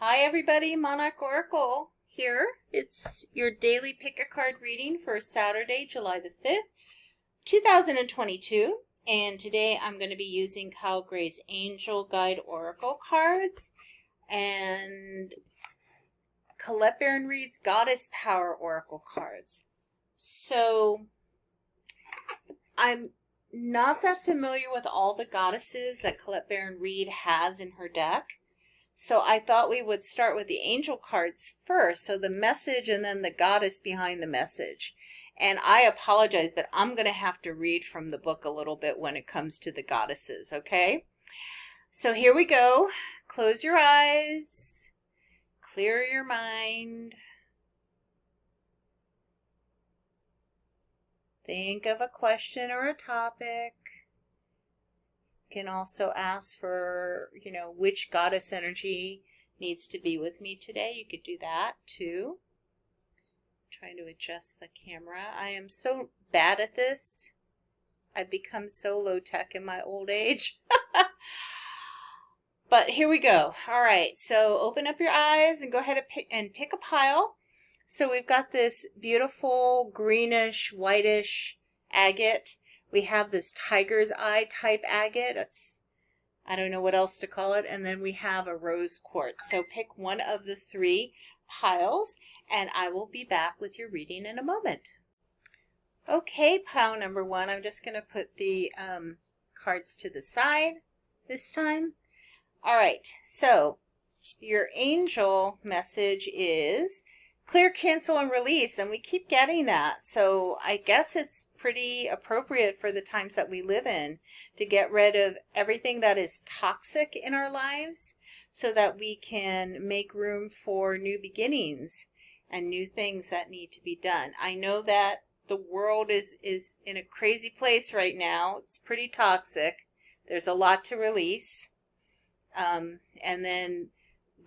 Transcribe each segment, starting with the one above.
Hi everybody, Monarch Oracle here. It's your daily pick a card reading for Saturday, July the 5th, 2022. And today I'm going to be using Kyle Gray's Angel Guide Oracle cards and Colette Baron Reid's Goddess Power Oracle cards. So I'm not that familiar with all the goddesses that Colette Baron Reid has in her deck. So I thought we would start with the angel cards first. So the message and then the goddess behind the message. And I apologize, but I'm going to have to read from the book a little bit when it comes to the goddesses, okay? So here we go. Close your eyes. Clear your mind. Think of a question or a topic. Can also ask for, which goddess energy needs to be with me today. You could do that too. Trying to adjust the camera. I am so bad at this. I've become so low tech in my old age. But here we go. All right, so open up your eyes and go ahead and pick a pile. So we've got this beautiful greenish, whitish agate. We have this tiger's eye type agate. I don't know what else to call it. And then we have a rose quartz. So pick one of the three piles and I will be back with your reading in a moment. Okay, pile number one. I'm just going to put the cards to the side this time. All right, so your angel message is clear, cancel, and release, and we keep getting that. So I guess it's pretty appropriate for the times that we live in to get rid of everything that is toxic in our lives so that we can make room for new beginnings and new things that need to be done. I know that the world is in a crazy place right now. It's pretty toxic. There's a lot to release. And then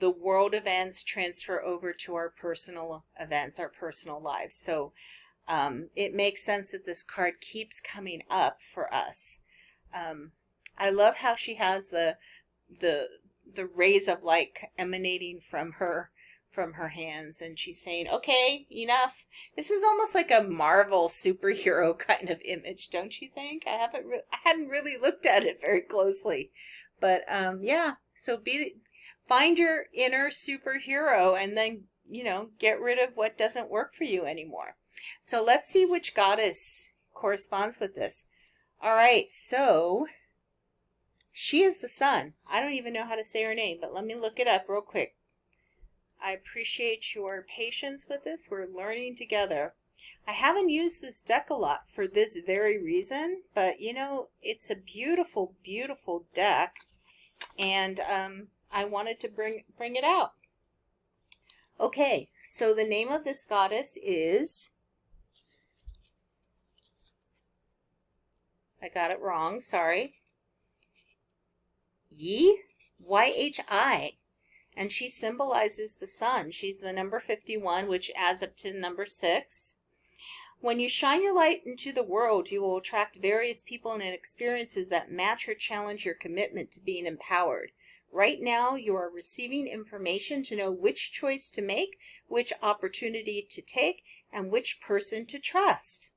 the world events transfer over to our personal events, our personal lives. So it makes sense that this card keeps coming up for us. I love how she has the rays of light emanating from her hands, and she's saying, okay, enough. This is almost like a Marvel superhero kind of image, don't you think? I hadn't really looked at it very closely, but yeah. So find your inner superhero and then, get rid of what doesn't work for you anymore. So let's see which goddess corresponds with this. All right, so she is the sun. I don't even know how to say her name, but let me look it up real quick. I appreciate your patience with this. We're learning together. I haven't used this deck a lot for this very reason, but it's a beautiful, beautiful deck, and I wanted to bring it out. Okay, so the name of this goddess is, I got it wrong, sorry, Yi, Y-H-I, and she symbolizes the sun. She's the number 51, which adds up to number 6. When you shine your light into the world, you will attract various people and experiences that match or challenge your commitment to being empowered. Right now, you are receiving information to know which choice to make, which opportunity to take, and which person to trust.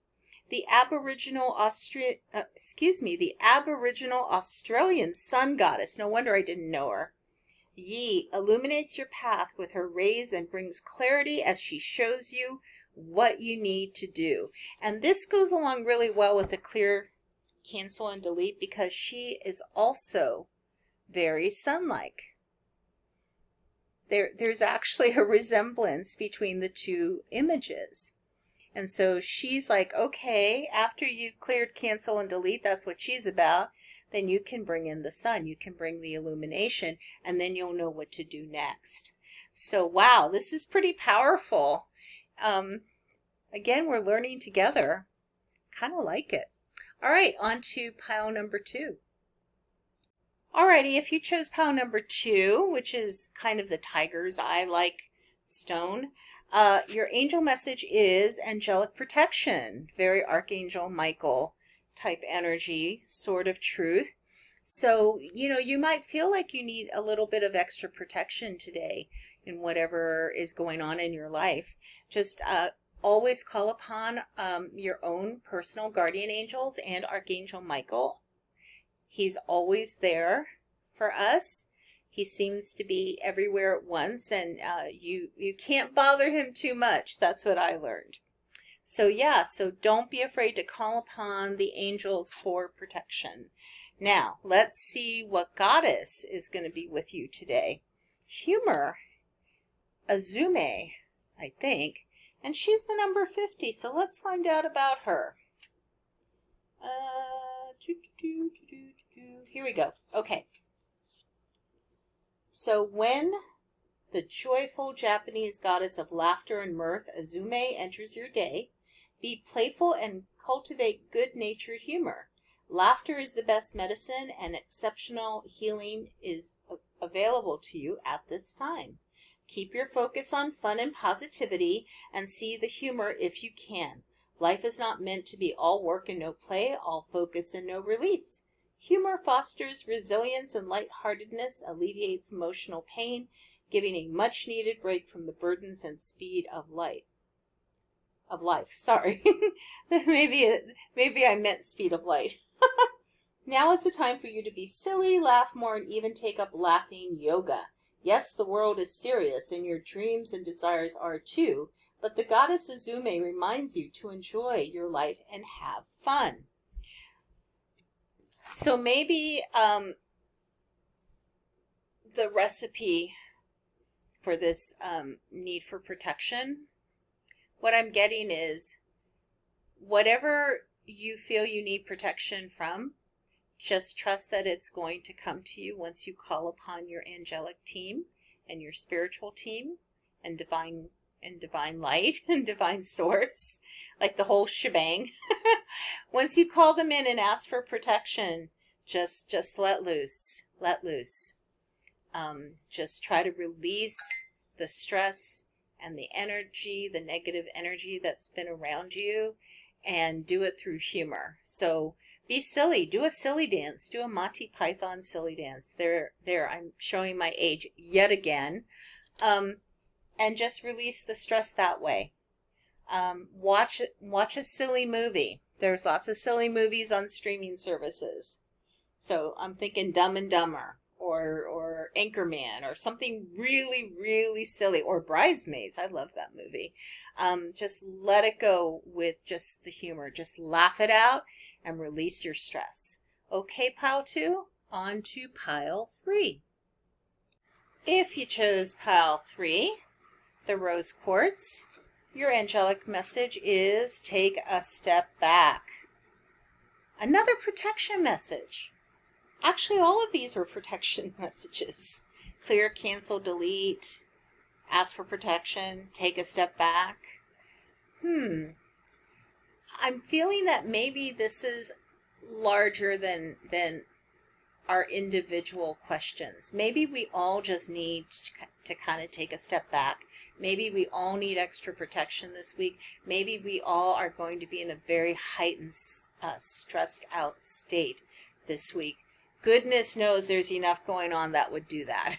The Aboriginal Australian sun goddess, no wonder I didn't know her, Yi, illuminates your path with her rays and brings clarity as she shows you what you need to do. And this goes along really well with the clear, cancel, and delete because she is also very sun-like. There's actually a resemblance between the two images. And so she's like, okay, after you've cleared, cancel, and delete, that's what she's about, then you can bring in the sun. You can bring the illumination, and then you'll know what to do next. So, wow, this is pretty powerful. Again, we're learning together. Kind of like it. All right, on to pile number 2. Alrighty, if you chose pile number 2, which is kind of the tiger's eye-like stone, your angel message is angelic protection. Very Archangel Michael type energy, sword of truth. So, you might feel like you need a little bit of extra protection today in whatever is going on in your life. Just always call upon your own personal guardian angels and Archangel Michael. He's always there for us. He seems to be everywhere at once, and you can't bother him too much. That's what I learned. So yeah, so don't be afraid to call upon the angels for protection. Now, let's see what goddess is going to be with you today. Humor, Azume, I think, and she's the number 50, so let's find out about her. Here we go. Okay. So when the joyful Japanese goddess of laughter and mirth, Azume, enters your day, be playful and cultivate good-natured humor. Laughter is the best medicine, and exceptional healing is available to you at this time. Keep your focus on fun and positivity, and see the humor if you can. Life is not meant to be all work and no play, all focus and no release. Humor fosters resilience and lightheartedness, alleviates emotional pain, giving a much-needed break from the burdens and speed of life. Sorry. maybe I meant speed of light. Now is the time for you to be silly, laugh more, and even take up laughing yoga. Yes, the world is serious, and your dreams and desires are too, but the goddess Azume reminds you to enjoy your life and have fun. So maybe the recipe for this need for protection, what I'm getting is whatever you feel you need protection from, just trust that it's going to come to you once you call upon your angelic team and your spiritual team and divine light and divine source, like the whole shebang. Once you call them in and ask for protection, just let loose. Just try to release the stress and the energy, the negative energy that's been around you, and do it through humor. So be silly. Do a silly dance. Do a Monty Python silly dance. There. I'm showing my age yet again. And just release the stress that way. Watch a silly movie. There's lots of silly movies on streaming services. So I'm thinking Dumb and Dumber or Anchorman or something really, really silly, or Bridesmaids. I love that movie. Just let it go with just the humor. Just laugh it out and release your stress. Okay, pile 2, on to pile 3. If you chose pile 3, the rose quartz, your angelic message is take a step back. Another protection message. Actually, all of these were protection messages. Clear, cancel, delete, ask for protection, take a step back. I'm feeling that maybe this is larger than our individual questions. Maybe we all just need to kind of take a step back. Maybe we all need extra protection this week. Maybe we all are going to be in a very heightened, stressed out state this week. Goodness knows there's enough going on that would do that.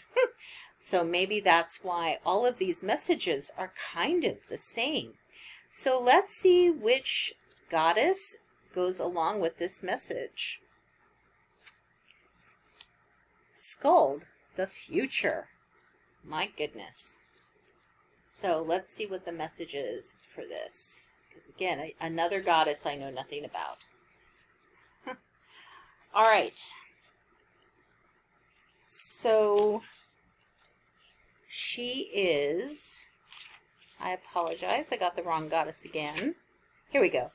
So maybe that's why all of these messages are kind of the same. So let's see which goddess goes along with this message. Skuld, the future. My goodness. So let's see what the message is for this. Because again, another goddess I know nothing about. All right. So she is, I apologize, I got the wrong goddess again. Here we go.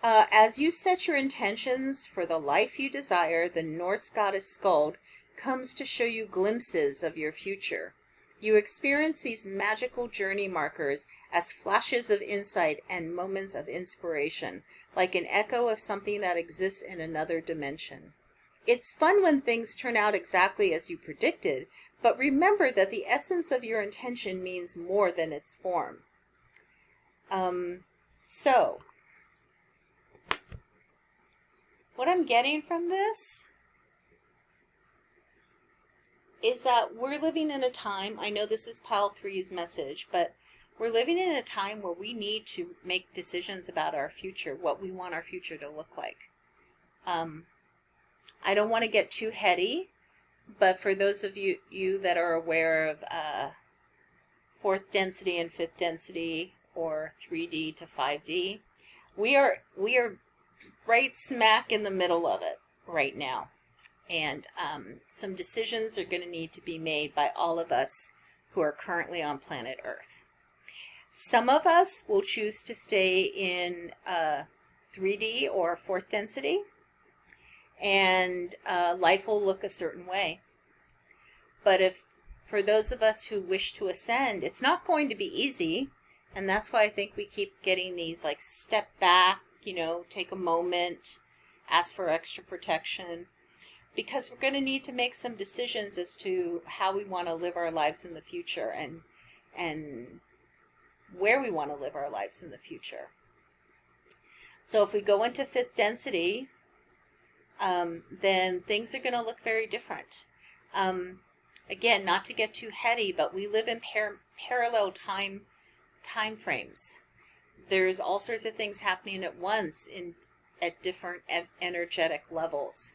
As you set your intentions for the life you desire, the Norse goddess Skuld comes to show you glimpses of your future. You experience these magical journey markers as flashes of insight and moments of inspiration, like an echo of something that exists in another dimension. It's fun when things turn out exactly as you predicted, but remember that the essence of your intention means more than its form. So, what I'm getting from this is that we're living in a time, I know this is pile three's message, but we're living in a time where we need to make decisions about our future, what we want our future to look like. I don't want to get too heady, but for those of you that are aware of fourth density and fifth density, or 3D to 5D, we are right smack in the middle of it right now. And some decisions are going to need to be made by all of us who are currently on planet Earth. Some of us will choose to stay in 3D or fourth density, and life will look a certain way. But if for those of us who wish to ascend, it's not going to be easy, and that's why I think we keep getting these like step back, take a moment, ask for extra protection, because we're going to need to make some decisions as to how we want to live our lives in the future, and where we want to live our lives in the future. So if we go into fifth density, then things are going to look very different. Again, not to get too heady, but we live in parallel time frames. There's all sorts of things happening at once at different energetic levels.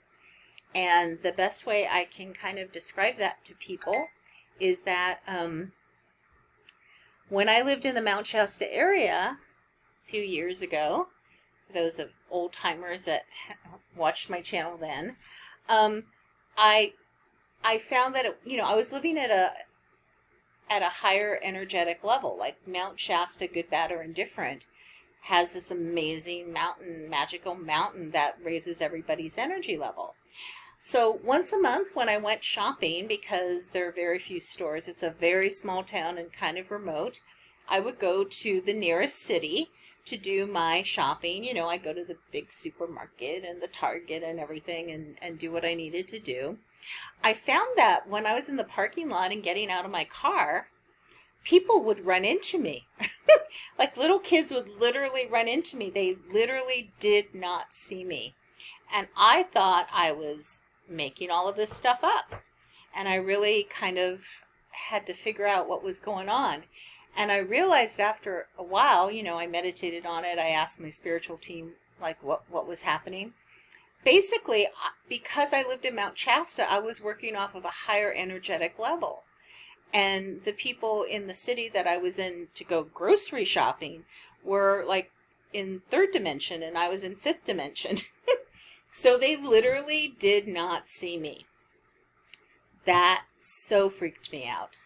And the best way I can kind of describe that to people is that when I lived in the Mount Shasta area a few years ago, those of old timers that watched my channel then, I found that I was living at a higher energetic level. Like Mount Shasta, good, bad, or indifferent, has this amazing magical mountain that raises everybody's energy level. So once a month when I went shopping, because there are very few stores, it's a very small town and kind of remote, I would go to the nearest city to do my shopping. I go to the big supermarket and the Target and everything and do what I needed to do. I found that when I was in the parking lot and getting out of my car, people would run into me. Like little kids would literally run into me. They literally did not see me. And I thought I was making all of this stuff up. And I really kind of had to figure out what was going on. And I realized after a while, I meditated on it. I asked my spiritual team, like, what was happening. Basically, because I lived in Mount Shasta, I was working off of a higher energetic level. And the people in the city that I was in to go grocery shopping were like in third dimension, and I was in fifth dimension. So they literally did not see me. That so freaked me out.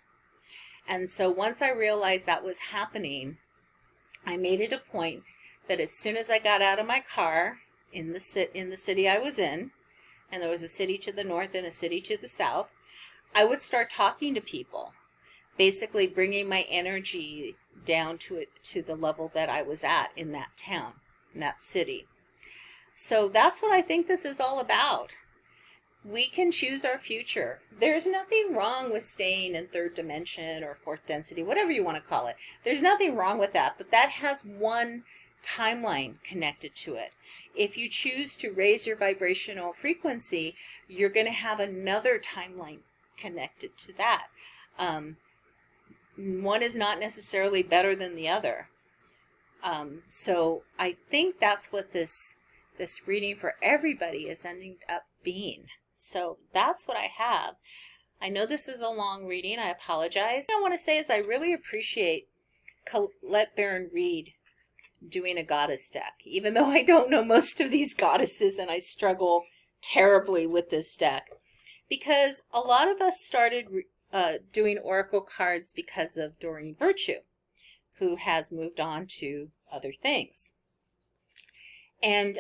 And so once I realized that was happening, I made it a point that as soon as I got out of my car in the city I was in, and there was a city to the north and a city to the south, I would start talking to people, basically bringing my energy down to the level that I was at in that town, in that city. So that's what I think this is all about. We can choose our future. There's nothing wrong with staying in third dimension or fourth density, whatever you want to call it. There's nothing wrong with that, but that has one timeline connected to it. If you choose to raise your vibrational frequency, you're going to have another timeline connected to that. One is not necessarily better than the other. So I think that's what this reading for everybody is ending up being. So that's what I have. I know this is a long reading. I apologize. What I want to say is I really appreciate Colette Baron-Reid doing a goddess deck, even though I don't know most of these goddesses and I struggle terribly with this deck, because a lot of us started doing oracle cards because of Doreen Virtue, who has moved on to other things. And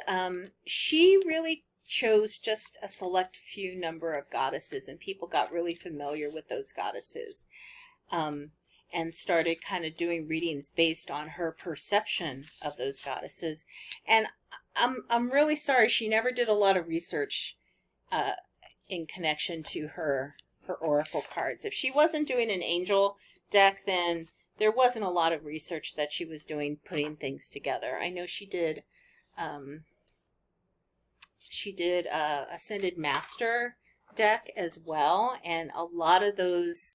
she really chose just a select few number of goddesses, and people got really familiar with those goddesses, and started kind of doing readings based on her perception of those goddesses. And I'm really sorry she never did a lot of research in connection to her oracle cards. If she wasn't doing an angel deck, then there wasn't a lot of research that she was doing putting things together. I know she did Ascended Master deck as well, and a lot of those